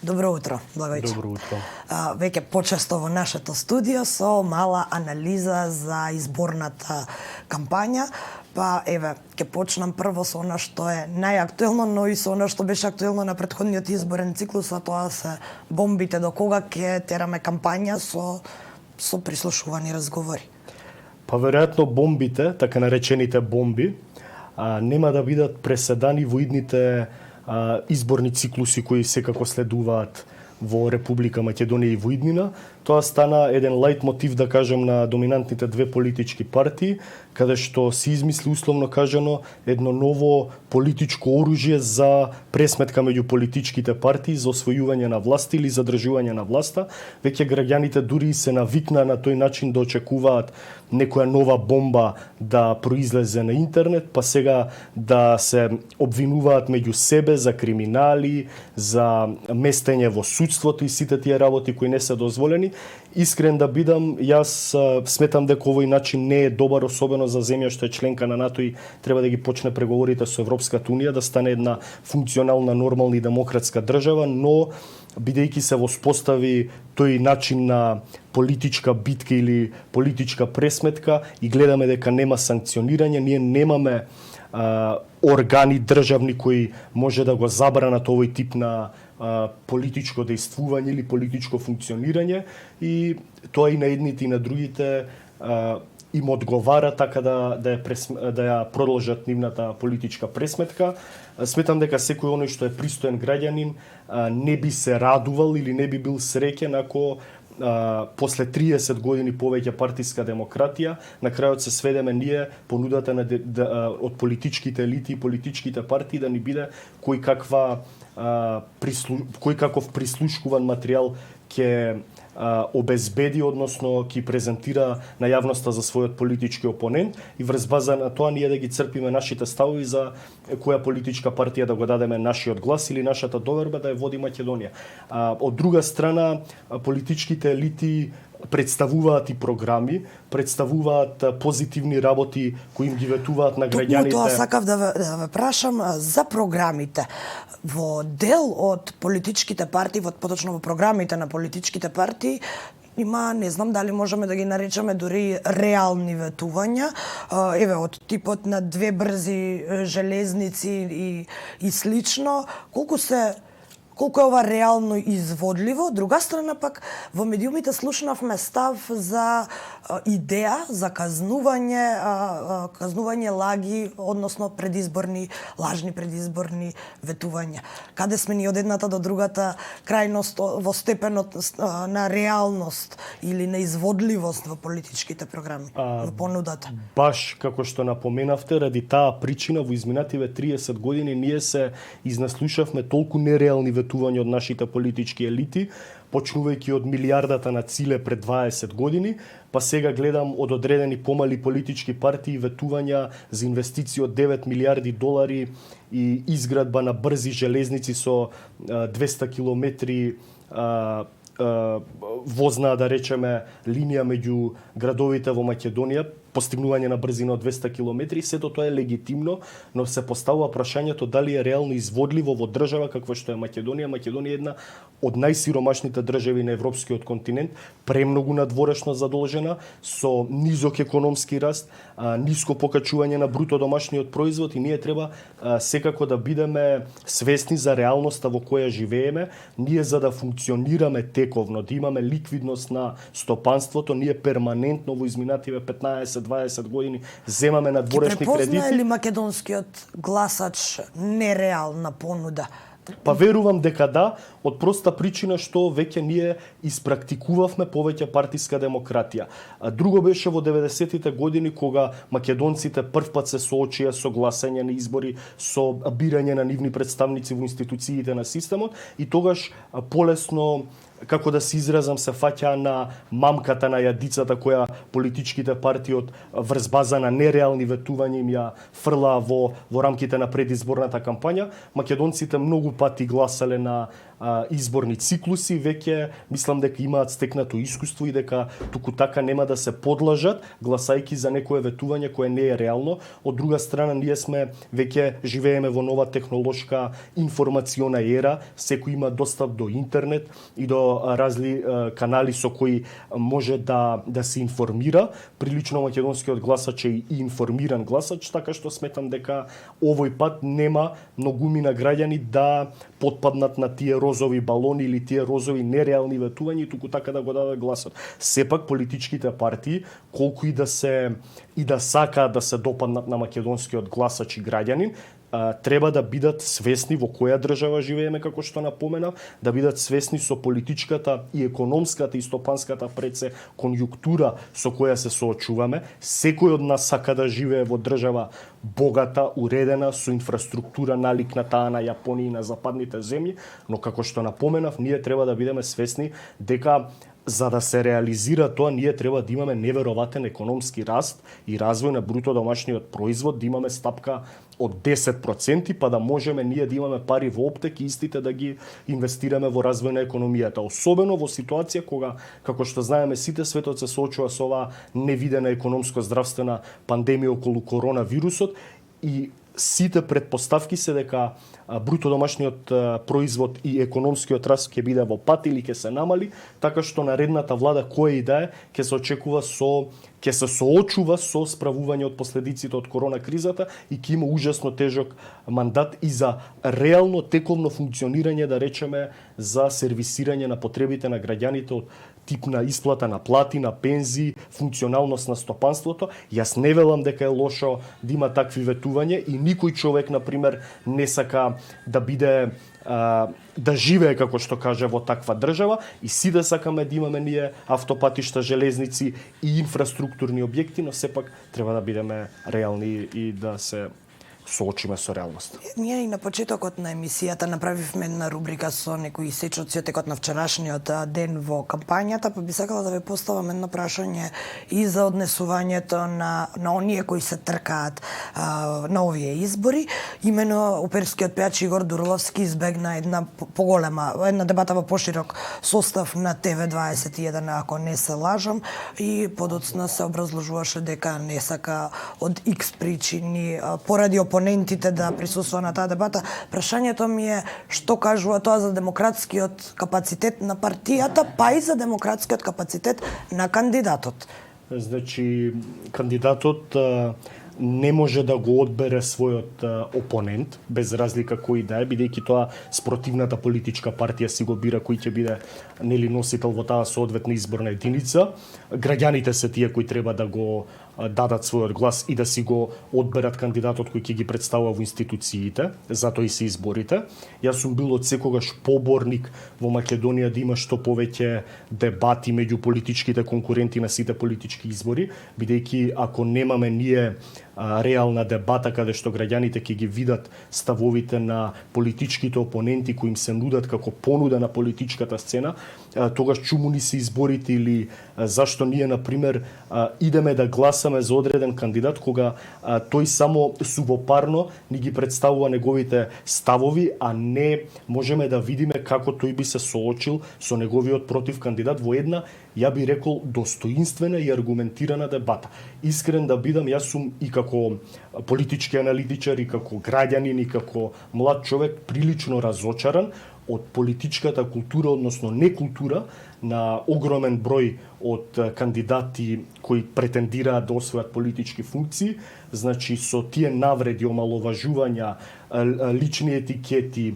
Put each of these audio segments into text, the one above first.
Добро утро, Благојче. Добро утро. Веќе почесто во нашето студио со мала анализа за изборната кампања. Па еве, ќе почнам прво со она што е најактуелно, но и со она што беше актуелно на претходниот изборен циклус, а тоа се бомбите. До кога ќе тераме кампања со прислушувани разговори? Па веројатно бомбите, така наречените бомби, нема да бидат преседани во идните изборни циклуси кои секако следуваат во Република Македонија и во иднина. Тоа стана еден лајт мотив, да кажем, на доминантните две политички партии, каде што се измисли, условно кажано, едно ново политичко оружје за пресметка меѓу политичките партии, за освојување на власт или задржување на власта. Веќе граѓаните дури се навикнаа на тој начин да очекуваат некоја нова бомба да произлезе на интернет, па сега да се обвинуваат меѓу себе за криминали, за местење во судството и сите тие работи кои не се дозволени. Искрен да бидам, јас сметам дека овој начин не е добар, особено за земја што е членка на НАТО и треба да ги почне преговорите со Европската унија, да стане една функционална, нормална и демократска држава, но бидејќи се воспостави тој начин на политичка битка или политичка пресметка и гледаме дека нема санкционирање, ние немаме органи државни кои може да го забранат овој тип на политичко дејствување или политичко функционирање, и тоа и на едните и на другите им одговара така да ја продолжат нивната политичка пресметка. Сметам дека секој оној што е пристоен граѓанин не би се радувал или не би бил среќен ако после 30 години повеќе партиска демократија, на крајот се сведеме ние понудата од политичките елити и политичките партии да ни биде кој каков прислушкуван материјал ќе обезбеди, односно ќе презентира на јавноста за својот политички опонент, и врз база на тоа ние да ги црпиме нашите ставови за која политичка партија да го дадеме нашиот глас или нашата доверба да ја води Македонија. Од друга страна, политичките елити представуваат и програми, представуваат позитивни работи кои им ги ветуваат на граѓаните. Токму тоа сакав да ве прашам за програмите. Во дел од политичките партии, поточно во програмите на политичките партии, има, не знам дали можеме да ги наречеме дури реални ветувања, еве од типот на две брзи железници и слично. Колку е ова реално изводливо? Друга страна пак, во медиумите слушнавме став за идеја за казнување лаги, односно лажни предизборни ветувања. Каде сме ни од едната до другата крајност во степенот на реалност или на изводливост во политичките програми, во понудата? Баш како што напоменавте, ради таа причина во изминативе 30 години ние се изнаслушавме толку нереални ветувања од нашите политички елити, почнувајќи од милијардата на Циле пред 20 години, па сега гледам од одредени помали политички партии ветувања за инвестиции од 9 милијарди долари и изградба на брзи железници со 200 километри возна, да речеме, линија меѓу градовите во Македонија, постигнување на брзина од 200 километри. Сето тоа е легитимно, но се поставува прашањето дали е реално изводливо во држава каква што е Македонија. Македонија е една од најсиромашните држави на европскиот континент, премногу надворешно задолжена, со низок економски раст, ниско покачување на бруто домашниот производ, и ние треба секако да бидеме свесни за реалноста во која живееме. Ние за да функционираме тековно, да имаме ликвидност на стопанството, ние перманентно во изминативе 15-20 години земаме надворешни кредити. Ќе препознае ли македонскиот гласач нереална понуда? Па верувам дека да, од проста причина што веќе ние испрактикувавме повеќе партиска демократија. Друго беше во 90-тите години кога македонците првпат се соочија со гласање на избори, со бирање на нивни представници во институциите на системот, и тогаш полесно, како да се изразам, се фаќа на мамката на јадицата која политичките партии од врз база на нереални ветувања им ја фрла во рамките на предизборната кампања. Македонците многу пати гласале на изборни циклуси, веќе мислам дека имаат стекнато искуство и дека туку така нема да се подлажат гласајќи за некое ветување кое не е реално. Од друга страна, ние сме веќе живееме во нова технолошка информациона ера, секој има достап до интернет и до разли канали со кои може да се информира. Прилично македонскиот гласач е и информиран гласач, така што сметам дека овој пат нема многумина граѓани да потпаднат на тие розови балони или тие розови нереални ветувања и туку така да го дадат гласот. Сепак политичките партии, колку и да сакаат да се допаднат на македонскиот гласач и граѓанин, треба да бидат свесни во која држава живееме, како што напоменав, да бидат свесни со политичката и економската и стопанската преце конјуктура со која се соочуваме. Секој од нас сака да живее во држава богата, уредена, со инфраструктура налик на таа на Јапонија и на западните земји, но како што напоменав, ние треба да бидеме свесни дека за да се реализира тоа, ние треба да имаме невероватен економски раст и развој на бруто домашниот производ, да имаме стапка од 10%, па да можеме ние да имаме пари во оптек и истите да ги инвестираме во развој на економијата. Особено во ситуација кога, како што знаеме, сите светот се соочува со оваа невидена економско-здравствена пандемија околу коронавирусот и сите предпоставки се дека бруто домашниот производ и економскиот раст ќе биде во пат или ќе се намали, така што наредната влада која и да е, ќе се соочува со справување од последиците од корона кризата и ќе има ужасно тежок мандат и за реално тековно функционирање, да речеме, за сервисирање на потребите на граѓаните од тип на исплата на плати, на пензии, функционалност на стопанството. Јас не велам дека е лошо да има такви ветувања и никој човек, например, не сака да биде да живее, како што каже, во таква држава и сите сакаме да имаме ние автопатишта, железници и инфраструктурни објекти, но сепак треба да бидеме реални и да се соочиме со реалноста. Ние и на почетокот на емисијата направивме една рубрика со некои сечоци од текот на вчерашниот ден во кампањата, па би сакала да ве поставам едно прашање и за однесувањето на оние кои се тркаат на овие избори. Имено оперскиот пејач Игор Дурловски избегна една една дебата во поширок состав на ТВ21, ако не се лажам, и подоцна се образложуваше дека не сака од X причини поради опонентите да присуствува на таа дебата. Прашањето ми е што кажува тоа за демократскиот капацитет на партијата, па и за демократскиот капацитет на кандидатот. Значи, кандидатот не може да го одбере својот опонент, без разлика кој да е, бидејќи тоа спротивната политичка партија си го бира кој ќе биде носител во таа соодветна изборна единица. Граѓаните се тие кои треба да го дадат својот глас и да си го одберат кандидатот кој ќе ги представува во институциите, затоа и се изборите. Јас сум бил од секогаш поборник во Македонија да има што повеќе дебати меѓу политичките конкуренти на сите политички избори, бидејќи ако немаме ние реална дебата каде што граѓаните ќе ги видат ставовите на политичките опоненти кои им се нудат како понуда на политичката сцена, тогаш чуму ни се изборите или зашто ние, например, идеме да гласаме за одреден кандидат кога тој само субопарно ни ги представува неговите ставови, а не можеме да видиме како тој би се соочил со неговиот против кандидат во една, ја би рекол, достоинствена и аргументирана дебата. Искрен да бидам, јас сум и како политички аналитичар, и како граѓанин, и како млад човек прилично разочаран од политичката култура, односно некултура на огромен број од кандидати кои претендираат да освојат политички функции, значи со тие навреди, омаловажувања, лични етикети,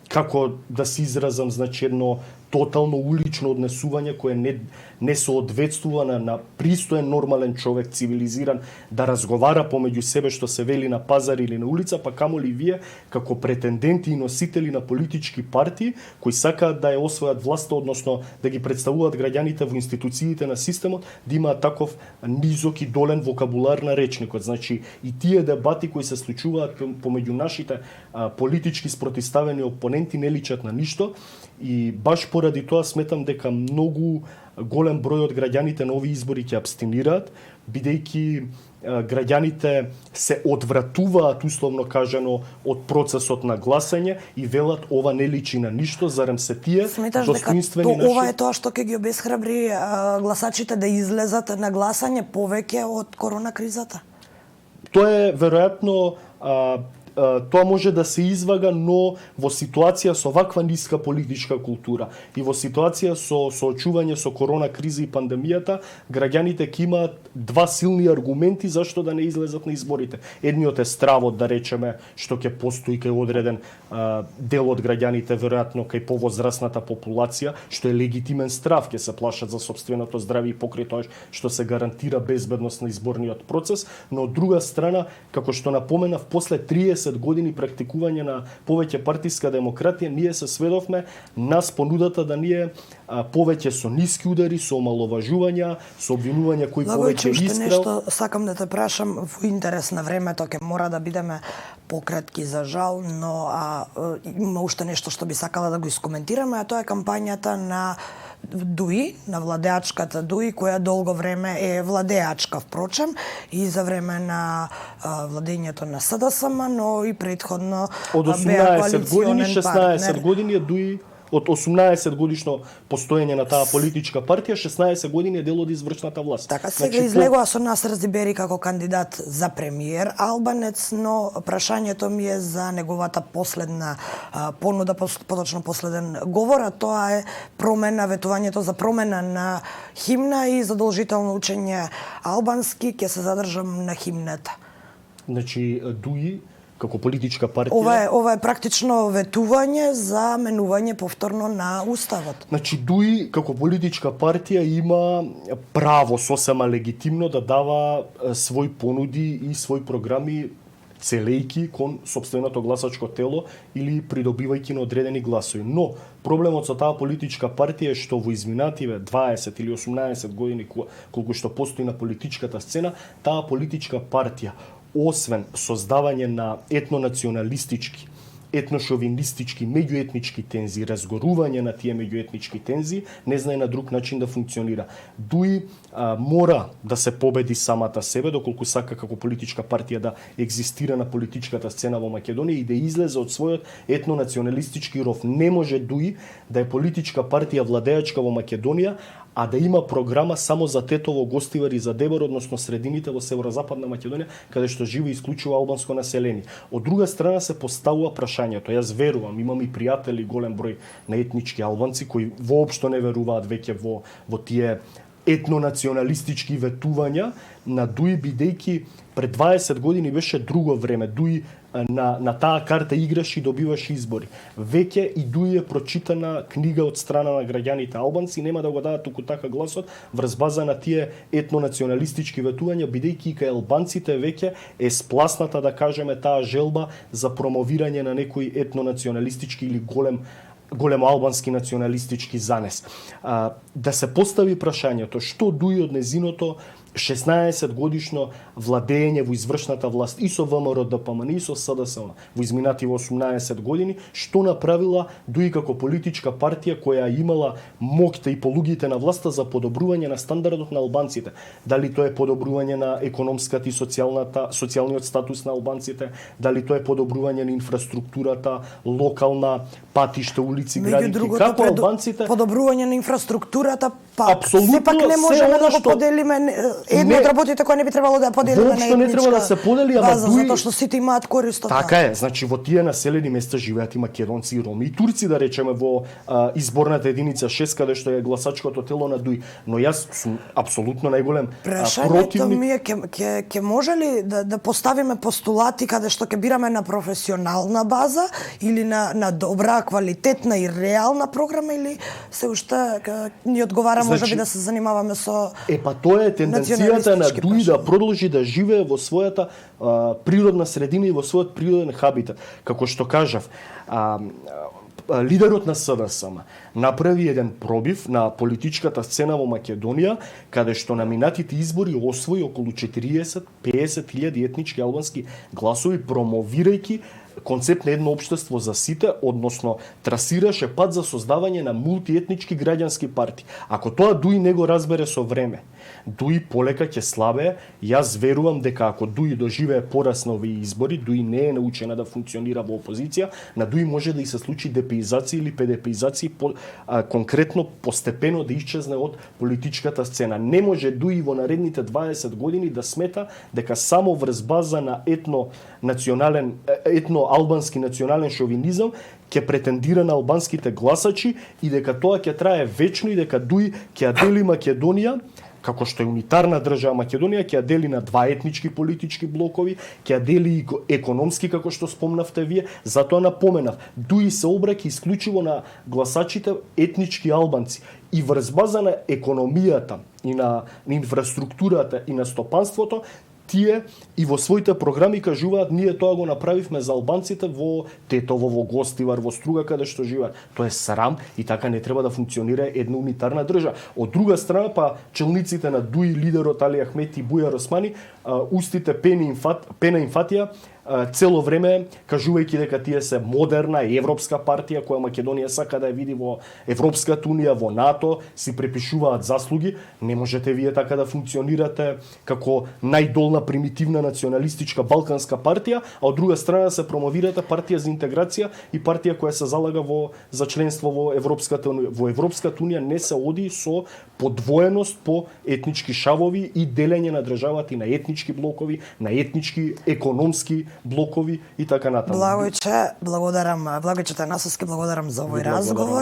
како да се изразам, значи едно тотално улично однесување кое не соодветствува на пристоен нормален човек, цивилизиран, да разговара помеѓу себе што се вели на пазар или на улица, па камоли вие како претенденти и носители на политички партии кои сакаат да ја освојат власта, односно да ги представуваат граѓаните во институциите на системот, да имаат таков низок и долен вокабулар на речникот. Значи и тие дебати кои се случуваат помеѓу нашите политички спротивставени опоненти аргументи не личат на ништо и баш поради тоа сметам дека многу голем број од граѓаните на овие избори ќе абстинираат, бидејќи граѓаните се одвратуваат, условно кажано, од процесот на гласање и велат ова не личи на ништо, зарем се тие Сметаш достоинствени дека ова е тоа што ќе ги обесхрабри гласачите да излезат на гласање повеќе од корона кризата? Тоа е веројатно тоа може да се извага, но во ситуација со ваква ниска политичка култура и во ситуација со соочување со корона криза и пандемијата, граѓаните ќе имаат два силни аргументи зашто да не излезат на изборите. Едниот е стравот, да речеме, што ќе постои кај одреден дел од граѓаните, веројатно кај повозрасната популација, што е легитимен страв, ќе се плашат за сопственото здравје и покрај тоа што се гарантира безбедност на изборниот процес, но од друга страна, како што напоменав, после 30 години практикување на повеќе партиска демократија, ние се сведовме на понудата да ние повеќе со ниски удари, со омаловажувања, со обвинувања кои повеќе истрел. Нешто сакам да те прашам во интерес на времето, ќе мора да бидеме пократки за жал, но има уште нешто што би сакала да го искоментираме, а тоа е кампањата на ДУИ, на владеачката ДУИ, која долго време е владеачка, впрочем, и за време на владењето на СДСМ, но и предходно од 18 години, 16 години е ДУИ, од 18 годишно постоење на таа политичка партија, 16 години е дел од извршната власт. Така сега излегува со нас Раздибери како кандидат за премиер Албанец, но прашањето ми е за неговата последна понуда, поточно последен говор, а тоа е промена, ветувањето за промена на химна и задолжително учење албански, ќе се задржам на химната. Значи, ДУИ како политичка партија... Ова е практично ветување за менување повторно на Уставот. Значи, ДУИ како политичка партија има право сосема легитимно да дава своји понуди и своји програми целејки кон сопственото гласачко тело или придобивајќи на одредени гласови. Но проблемот со таа политичка партија е што во изминативе 20 или 18 години колку што постои на политичката сцена, таа политичка партија освен создавање на етнонационалистички, етношовинистички, меѓуетнички тензии, разгорување на тие меѓуетнички тензии, не знае на друг начин да функционира. ДУИ мора да се победи самата себе, доколку сака како политичка партија да екзистира на политичката сцена во Македонија и да излезе од својот етнонационалистички ров. Не може ДУИ да е политичка партија владеачка во Македонија, а да има програма само за Тетово, Гостивар и за Дебор, односно средините во северозападна Македонија, каде што живе исклучиво албанско население. Од друга страна се поставува прашањето. Јас верувам, имам и пријатели голем број на етнички албанци кои воопшто не веруваат веќе во тие етнонационалистички ветувања на ДУИ, бидејќи пред 20 години беше друго време. ДУИ на таа карта играше и добиваше избори. Веќе и ДУИ е прочитана книга од страна на граѓаните албанци, нема да го дадат туку така гласот врз база на тие етнонационалистички ветувања, бидејќи и кај албанците веќе е спласната, да кажеме, таа желба за промовирање на некој етнонационалистички или голем албански националистички занес. Да се постави прашањето што ДУИ од незиното 16 годишно владење во извршната власт и со ВМРО ДПМН и со СДСМ во изминати 18 години, што направила ДУИ како политичка партија која имала моќта и полугите на власта за подобрување на стандардот на албанците. Дали тоа е подобрување на економската и социјалниот статус на албанците, дали тоа е подобрување на инфраструктурата, локална патишта, улици, градинки, како албанците подобрување на инфраструктурата, сепак не можеме да го поделиме една од работите кои не би требало да поделиме на етничка не треба да се подели, ама база, затоа што сите имаат корист од тоа. Така е, значи во тие населени места живеат и македонци, и роми, и турци, да речеме, во изборната единица 6, каде што е гласачкото тело на ДУИ. Но јас сум апсолутно најголем противник. Ми е ќе може ли да поставиме постулати каде што ќе бираме на професионална база или на добра, квалитетна и реална програма, или се уште ни одговара, може би, да се занимаваме со тоа е тенденцијата на ДУИ да продолжи да живее во својата природна средина и во својот природен хабитат. Како што кажав, лидерот на СДСМ направи еден пробив на политичката сцена во Македонија, каде што на минатите избори освои околу 40-50 илјади етнички албански гласови, промовирајќи концепт на едно општество за сите, односно трасираше пат за создавање на мултиетнички граѓански партии. Ако тоа Дуи не го разбере со време, Дуи полека ќе слабе. Јас верувам дека ако Дуи доживее порас на овие избори, Дуи не е научена да функционира во опозиција, на Дуи може да и се случи депеизација или педепеизација конкретно постепено да исчезне од политичката сцена. Не може Дуи во наредните 20 години да смета дека само врз база на етно-албански национален шовинизам ќе претендира на албанските гласачи и дека тоа ќе трае вечно и дека Дуи ќе ја дели Македонија, како што е унитарна држава Македонија, ќе ја дели на два етнички политички блокови, ќе ја дели и економски, како што спомнавте вие. Затоа напоменав, Дуи се обраќа исклучиво на гласачите етнички албанци. И врз база на економијата и на инфраструктурата и на стопанството, тие и во своите програми кажуваат ние тоа го направивме за албанците во Тетово, во Гостивар, во Струга каде што живеат. Тоа е срам и така не треба да функционира една унитарна држава. Од друга страна па челниците на Дуи, лидерот Али Ахмети и Бујар Османи, устите Пена Инфатија цело време кажувајќи дека тие се модерна европска партија која Македонија сака да ја види во Европската унија, во НАТО, си препишуваат заслуги. Не можете вие така да функционирате како најдолна примитивна националистичка балканска партија, а од друга страна се промовирате партија за интеграција и партија која се залага за членство во Европската унија. Во Европската унија не се оди со подвоеност по етнички шавови и делење на државата и на етнички блокови, на етнички економски блокови и така натаму. Благојче Танасовски, благодарам за овој разговор.